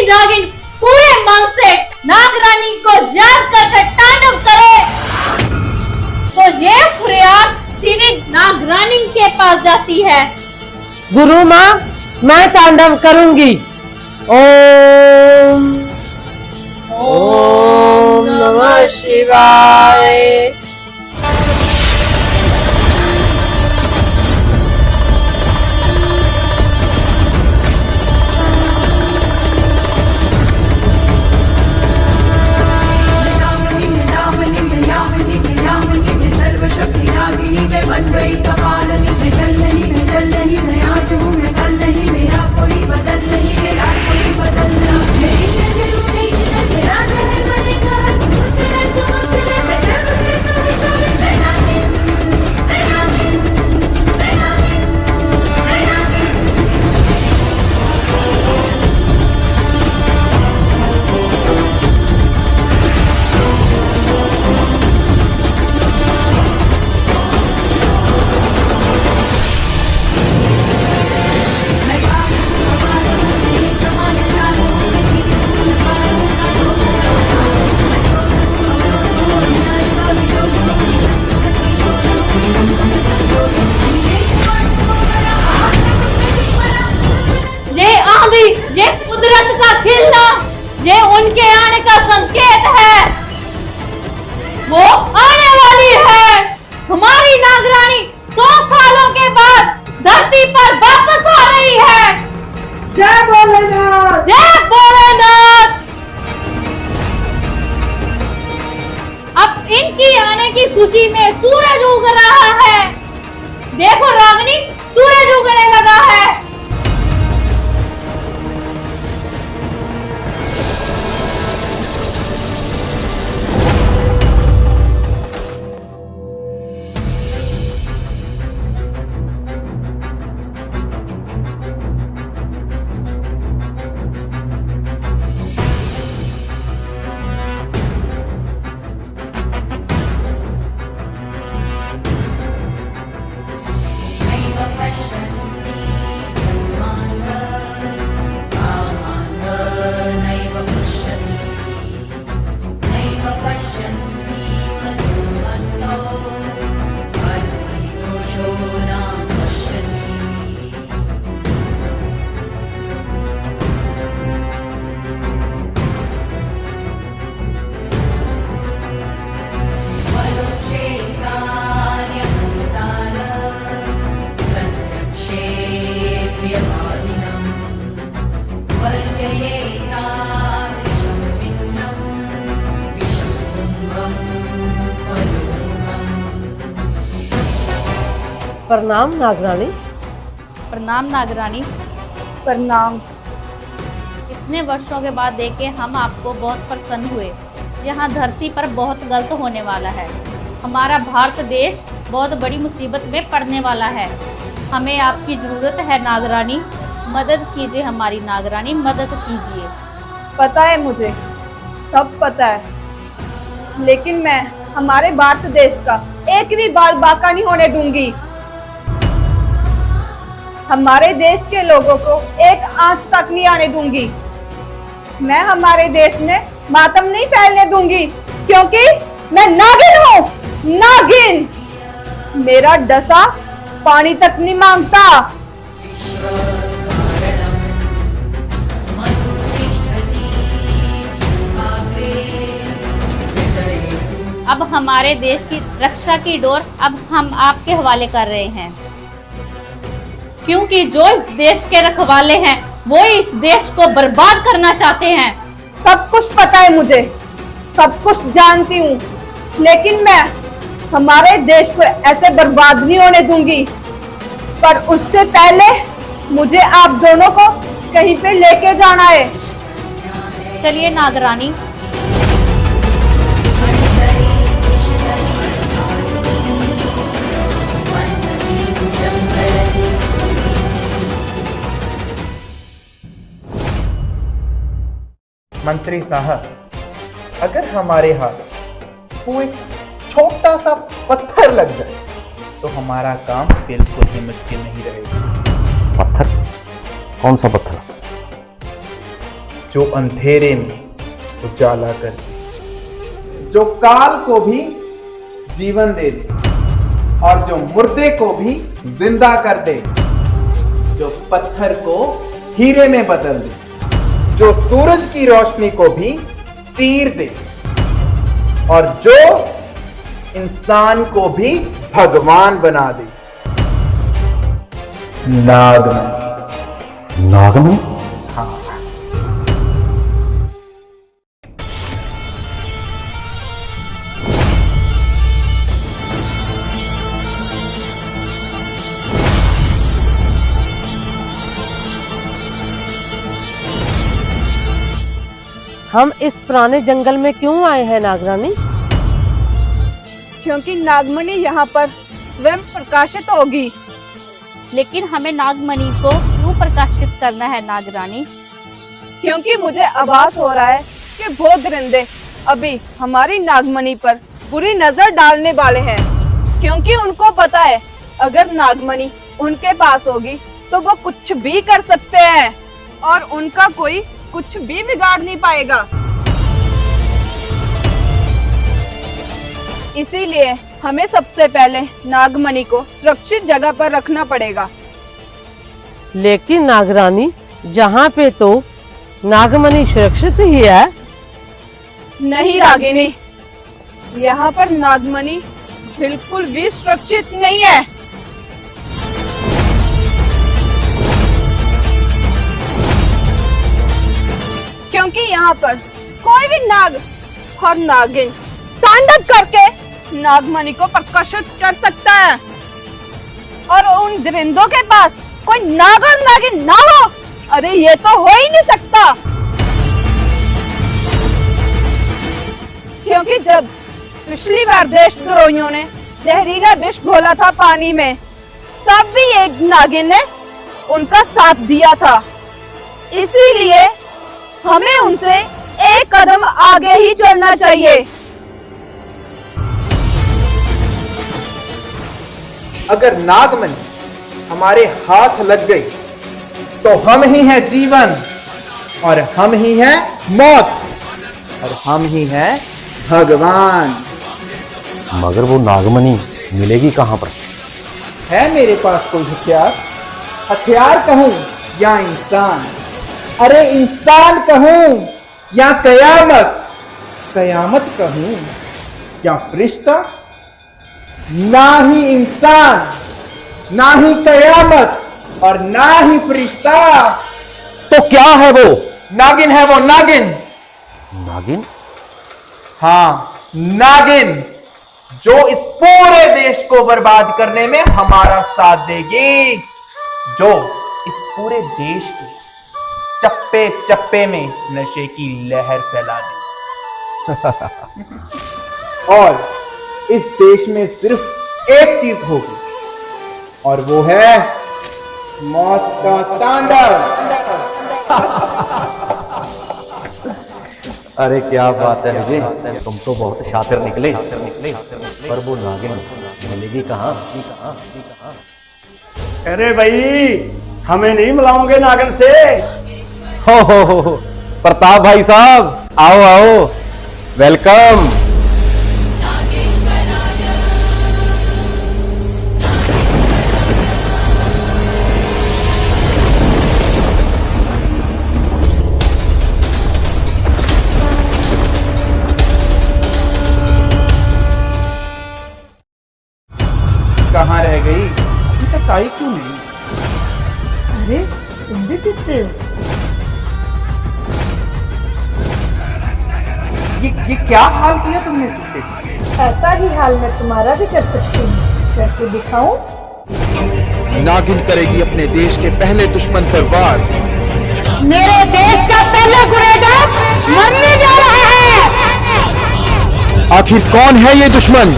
नागिन पूरे मन से नागरानी को याद कर तांडव करे तो ये फरियाद सीधे नागरानी के पास जाती है। गुरु माँ, मैं तांडव करूंगी। ओम ओम नमः शिवाय। ये कुदरत का खिलना, ये उनके आने का संकेत है। वो आने वाली है। हमारी नागरानी 100 सालों के बाद धरती पर वापस आ रही है। जय भोलेनाथ, जय भोलेनाथ। अब इनकी आने की खुशी में सूरज उग रहा है। देखो रागिनी, सूरज उगने लगा है। प्रणाम नागरानी। प्रणाम नागरानी। प्रणाम। इतने वर्षों के बाद देखे हम आपको बहुत प्रसन्न हुए। यहाँ धरती पर बहुत गलत होने वाला है। हमारा भारत देश बहुत बड़ी मुसीबत में पड़ने वाला है। हमें आपकी जरूरत है नागरानी, मदद कीजिए हमारी नागरानी, मदद कीजिए। पता है मुझे, सब पता है, लेकिन मैं हमारे भारत देश का एक भी बाल बाका नहीं होने दूंगी। हमारे देश के लोगों को एक आंच तक नहीं आने दूंगी। मैं हमारे देश में मातम नहीं फैलने दूंगी, क्योंकि मैं नागिन हूँ। नागिन मेरा डसा पानी तक नहीं मांगता। अब हमारे देश की रक्षा की डोर अब हम आपके हवाले कर रहे हैं, क्योंकि जो इस देश के रखवाले हैं वो इस देश को बर्बाद करना चाहते हैं। सब कुछ पता है मुझे, सब कुछ जानती हूँ, लेकिन मैं हमारे देश को ऐसे बर्बाद नहीं होने दूंगी। पर उससे पहले मुझे आप दोनों को कहीं पे लेके जाना है। चलिए नागरानी। मंत्री साहब, अगर हमारे हाथ कोई छोटा सा पत्थर लग जाए तो हमारा काम बिल्कुल ही मुश्किल नहीं रहेगा। पत्थर? कौन सा पत्थर? जो अंधेरे में उजाला कर दे, जो काल को भी जीवन दे दे और जो मुर्दे को भी जिंदा कर दे, जो पत्थर को हीरे में बदल दे, जो सूरज की रोशनी को भी चीर दे और जो इंसान को भी भगवान बना दे। नागमणि। नागमणि? हाँ। हम इस पुराने जंगल में क्यों आए हैं नागरानी? क्योंकि नागमणि यहाँ पर स्वयं प्रकाशित होगी। लेकिन हमें नागमणि को क्यों प्रकाशित करना है नागरानी? क्योंकि मुझे आभास हो रहा है कि वो दरिंदे अभी हमारी नागमणि पर बुरी नजर डालने वाले हैं। क्योंकि उनको पता है अगर नागमणि उनके पास होगी तो वो कुछ भी कर सकते हैं और उनका कोई कुछ भी बिगाड़ नहीं पाएगा। इसीलिए हमें सबसे पहले नागमणि को सुरक्षित जगह पर रखना पड़ेगा। लेकिन नागरानी, जहाँ पे तो नागमणि सुरक्षित ही है। नहीं रागिनी, यहाँ पर नागमणि बिल्कुल भी सुरक्षित नहीं है। क्योंकि यहाँ पर कोई भी नाग और नागिन तांडव करके नागमणि को प्रकाशित कर सकता है और उन दरिंदों के पास कोई नाग और नागिन ना हो, अरे ये तो हो ही नहीं सकता। क्योंकि जब पिछली बार देशद्रोहियों ने जहरीला विष घोला था पानी में, तब भी एक नागिन ने उनका साथ दिया था। इसीलिए हमें उनसे एक कदम आगे ही चलना चाहिए। अगर नागमणि हमारे हाथ लग गई तो हम ही हैं जीवन और हम ही हैं मौत और हम ही हैं भगवान। मगर वो नागमणि मिलेगी कहाँ पर? है मेरे पास कोई हथियार? हथियार कहूं या इंसान? अरे इंसान कहूं या कयामत? कयामत कहूं या फरिश्ता? ना ही इंसान, ना ही कयामत और ना ही फरिश्ता। तो क्या है वो? नागिन है वो, नागिन। नागिन? हाँ, नागिन, जो इस पूरे देश को बर्बाद करने में हमारा साथ देगी, जो इस पूरे देश के चप्पे चप्पे में नशे की लहर फैला दे। और इस देश में सिर्फ एक चीज होगी और वो है मौत का तांडव। अरे क्या बात है विजय, तुम तो बहुत शातिर निकले। पर वो नागिन मिलेगी कहाँ? अरे भाई, हमें नहीं मिलाओगे नागिन से? हो, प्रताप भाई साहब, आओ आओ, वेलकम। कहाँ रह गई? अभी तक आई क्यों नहीं? अरे तुम भी दिखते हो। ये क्या हाल किया तुमने सूखे? ऐसा ही हाल मैं तुम्हारा भी कर सकती हूँ। करके दिखाऊं? नागिन करेगी अपने देश के पहले दुश्मन पर वार। मेरे देश का पहला गुनहगार मरने जा रहा है। आखिर कौन है ये दुश्मन?